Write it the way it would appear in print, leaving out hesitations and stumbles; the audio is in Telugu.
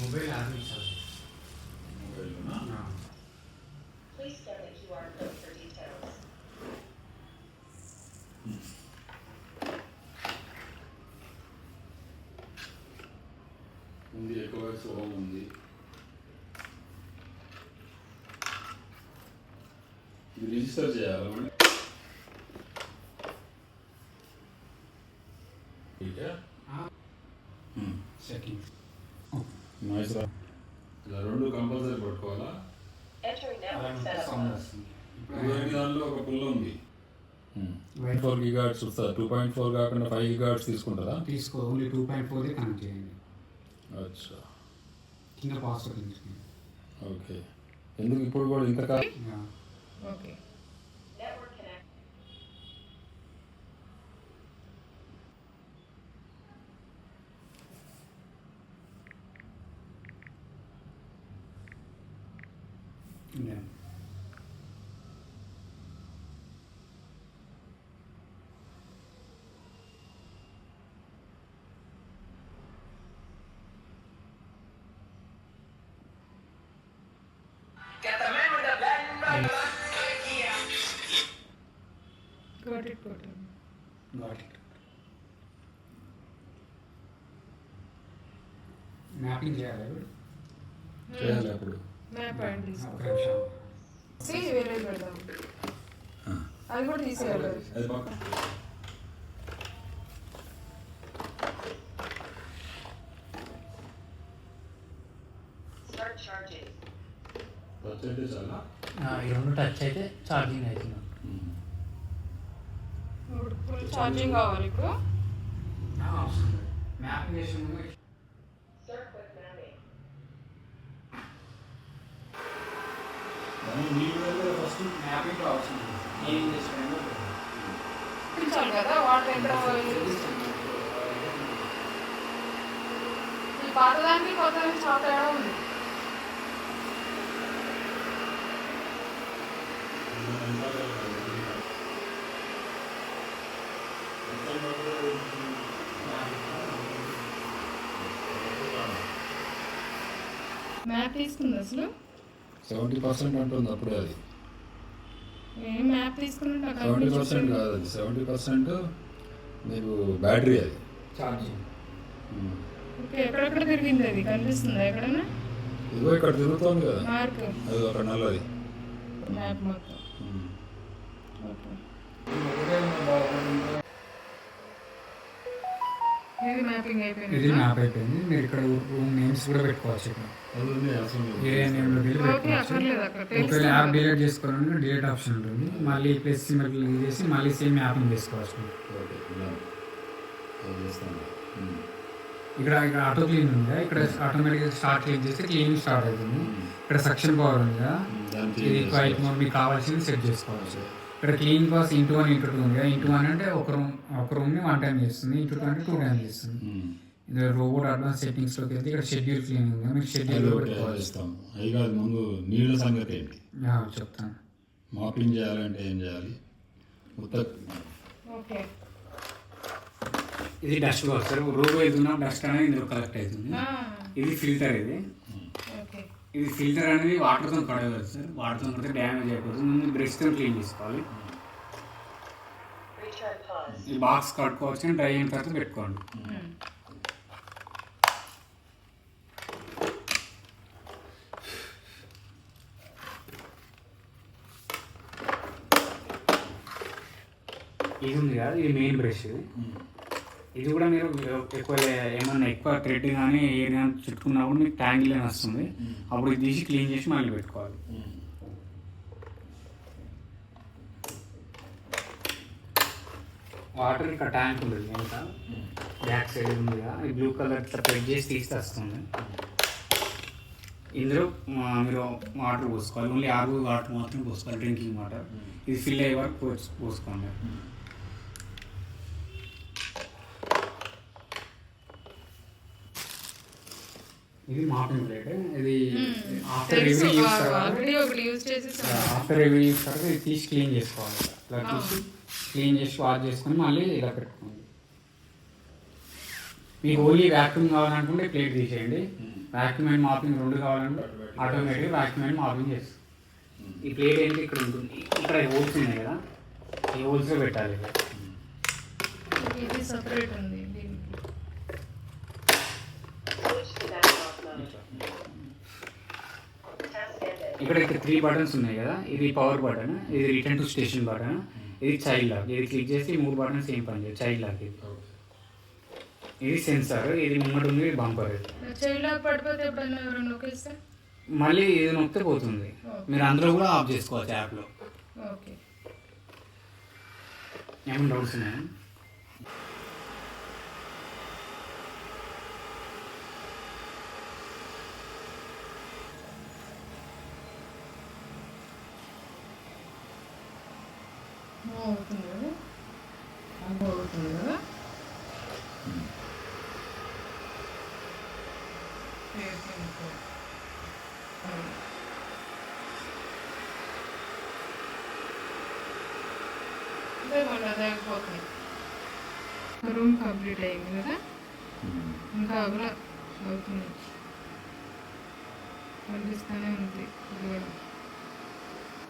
మొబైల్ ఆఫీసర్ మొబైల్లోనా? Please scan the QR code for details. ఉంది, ఎకోవాక్స్ హోమ్ ఉంది. ఇది రిజిస్టర్ చేయాలి. సెట్టింగ్స్ నాయిస్ రా. ఇలా రెండు కంపల్సరీ పట్టుకోవాలా? Entering network setup sound mode. వస్తుంది. ఇదివరకు దానిలో ఒక పుల్ల ఉంది. 4 GHz వస్తుంది. 2.4 కాకుండా 5 GHz తీసుకుంటుందా? తీసుకో, ఓన్లీ 2.4 కనెక్ట్ చేయండి. అచ్చా, కింద పాస్వర్డ్ తీసుకోండి. ఓకే. ఎందుకు ఇప్పుడు కూడా ఇంతకాలం? ఓకే. Network connect. ఇంకా Got it. Got it. Mapping చేయాలి ఇప్పుడు. చేయాలి అప్పుడు. మ్యాప్ పాయింట్ తీసుకో. ఒక నిమిషం. వేరే పెడదాం. అది కూడా తీసేయాలి. అది పక్క. Start charging. టచ్ అయితే చాలా. ఈ రెండు టచ్ అయితే ఛార్జింగ్ అవుతుంది. ఇప్పుడు ఫుల్ ఛార్జింగ్ కావాలి ఇప్పుడు. అవసరం లేదు. మ్యాపింగ్ చేసిన ముందు Start quick mapping. దాన్ని నీళ్ళు ఫస్ట్. మ్యాపింగ్ అవసరం లేదు. ఏం చేసినా చూపించాలి కదా వాటర్ ఎక్కడ ఈ పాతదానికి కొత్త చాలా తేడా ఉంది. మ్యాప్ తీసుకుంది అసలు 70% అంటుంది అప్పుడే. అది ఏం మ్యాప్ తీసుకుని నాకు 70% కాదు, అది 70% మీకు బ్యాటరీ. అది ఛార్జింగ్. ఓకే. ఎక్కడెక్కడ తిరిగింది అది కనిపిస్తుందా ఎక్కడన్నా? ఇదిగో ఇక్కడ తిరుగుతోంది కదా, మార్క్ అది ఒక నల్లది. మ్యాప్ మొత్తం. ఓకే. ఇది మ్యాపింగ్ అయిపోయింది. ఇది మ్యాప్ అయిపోయింది. మీరు ఇక్కడ రూమ్ నేమ్స్ కూడా పెట్టుకోవచ్చు. ఇక్కడ అది ఉంది, అసలు ఏ నేమ్లో వెళ్ళి ఓకే. పెట్టుకోవచ్చు. అక్కర్లేదు అక్కడ ఒకవేళ తెలుసు. యాప్ డిలీట్ చేసుకోవాలంటే డిలీట్ ఆప్షన్ ఉంటుంది. మళ్ళీ ప్లస్ సింబల్ క్లిక్ చేసి మళ్ళీ సేమ్ మ్యాపింగ్ చేసుకోవచ్చు. ఓకే, ఇలా అది చేస్తాను. ఇక్కడ ఆటో క్లీన్ ఉంది. ఇక్కడ ఆటోమేటిక్గా స్టార్ట్ క్లీన్ చేస్తే క్లీనింగ్ స్టార్ట్ అవుతుంది. ఇక్కడ సక్షన్ పవర్ ఉంది కదా, దానికి ఇది క్వైట్ మోడ్ మీకు కావాల్సింది సెట్ చేసుకోవచ్చు. ఇక్కడ క్లీన్ పాస్ ఇంటూ 1 ఇంటూ 2 ఉంది కదా. ఇంటూ 1 అంటే ఒక రూమ్ని 1 టైం చేస్తుంది. ఇంటూ 2 అంటే 2 టైం చేస్తుంది. ఇది రోబోట్ అడ్వాన్స్ సెట్టింగ్స్లోకి వెళ్తే ఇక్కడ షెడ్యూల్ క్లీనింగ్ ఉంది. మీరు షెడ్యూల్ చేస్తాం. అవి కాదు, ముందు నీళ్ళ సంగతి ఏంటి చెప్తాను. మాపింగ్ చేయాలంటే ఏం చేయాలి? ఓకే. ఇది డస్ట్ బాక్స్. రోబో వెళ్తున్నా డస్ట్ అనేది ఇందులో కలెక్ట్ అవుతుంది. ఇది ఫిల్టర్. ఓకే. ఇది ఫిల్టర్ అనేది వాటర్తో కడగదు సార్. వాటర్తో కడితే డ్యామేజ్ అయిపోతుంది. ముందు బ్రష్తో క్లీన్ చేసుకోవాలి. Return pause. ఈ బాక్స్ కట్టుకోవచ్చు. డ్రై అయిన తర్వాత పెట్టుకోండి. ఇది ఉంది కదా, ఇది మెయిన్ బ్రష్. ఇది కూడా మీరు ఏమన్నా ఎక్కువ థ్రెడ్ కానీ ఏది కానీ చుట్టుకున్నప్పుడు మీకు ట్యాంగిల్ అని వస్తుంది. అప్పుడు ఇది తీసి క్లీన్ చేసి మళ్ళీ పెట్టుకోవాలి. వాటర్ ఇక్కడ ట్యాంక్ ఉంటుంది వెనక, బ్యాక్ సైడ్ ఉంది కదా, ఈ బ్లూ కలర్ ఇట్లా ప్రెస్ చేసి తీస్తే వస్తుంది. ఇందులో మీరు వాటర్ పోసుకోవాలి. ఓన్లీ ఆర్ఓ వాటర్ మాత్రం పోసుకోవాలి, డ్రింకింగ్ వాటర్. ఇది ఫిల్ అయ్యే వరకు పోసుకోండి. ఇది మాపింగ్ ప్లేట్. ఇది ఆఫ్టర్ రివ్యూ యూస్ ఆల్రెడీ ఒకటి యూజ్ చేసేసాను. ఆఫ్టర్ రివ్యూ యూస్ తర్వాత ఇది తీసి క్లీన్ చేసుకోవాలి. ఇలా తీసి క్లీన్ చేసి వాష్ చేసుకొని మళ్ళీ ఇలా పెట్టుకోండి. మీకు ఓన్లీ వ్యాక్యూమ్ కావాలనుకుంటే ప్లేట్ తీసేయండి. వాక్యూమ్ అండ్ మాపింగ్ రెండు కావాలంటే ఆటోమేటిక్ వాక్యూమ్ అండ్ మాపింగ్ చేస్తుంది. ఈ ప్లేట్ ఏంటి ఇక్కడ ఉంటుంది, ఇక్కడ హోల్స్ ఉన్నాయి కదా, ఈ హోల్స్లో పెట్టాలి. ఇది సపరేట్ ఉంది దీనికి. Switch to backlog mode. Task ended. ఇక్కడ 3 బటన్స్ ఉన్నాయి కదా, ఇది పవర్ బటన్, ఇది రిటర్న్ టు స్టేషన్ బటన్, ఇది చైల్డ్ లాక్. ఇది క్లిక్ చేసి 3 బటన్స్ ఏం పని చేయదు. చైల్డ్ లాక్ ఇది సెన్సార్, ఇది ముంగట ఉంది, ఇది బంపర్. చైల్డ్ లాక్ పడిపోతే ఎప్పుడన్నా ఎవరైనా నొక్కేస్తే మళ్ళీ ఇది నొక్కితే పోతుంది. మీరు అందులో కూడా ఆఫ్ చేసుకోవచ్చు యాప్లో. ఓకే. ఏమైనా డౌట్స్ ఉన్నాయా? అవుతుంది కదా, అవుతుంది కదా. రూమ్ కంప్లీట్ అయింది కదా, ఇంకా అవలా అవుతుంది, కనిపిస్తూనే ఉంది.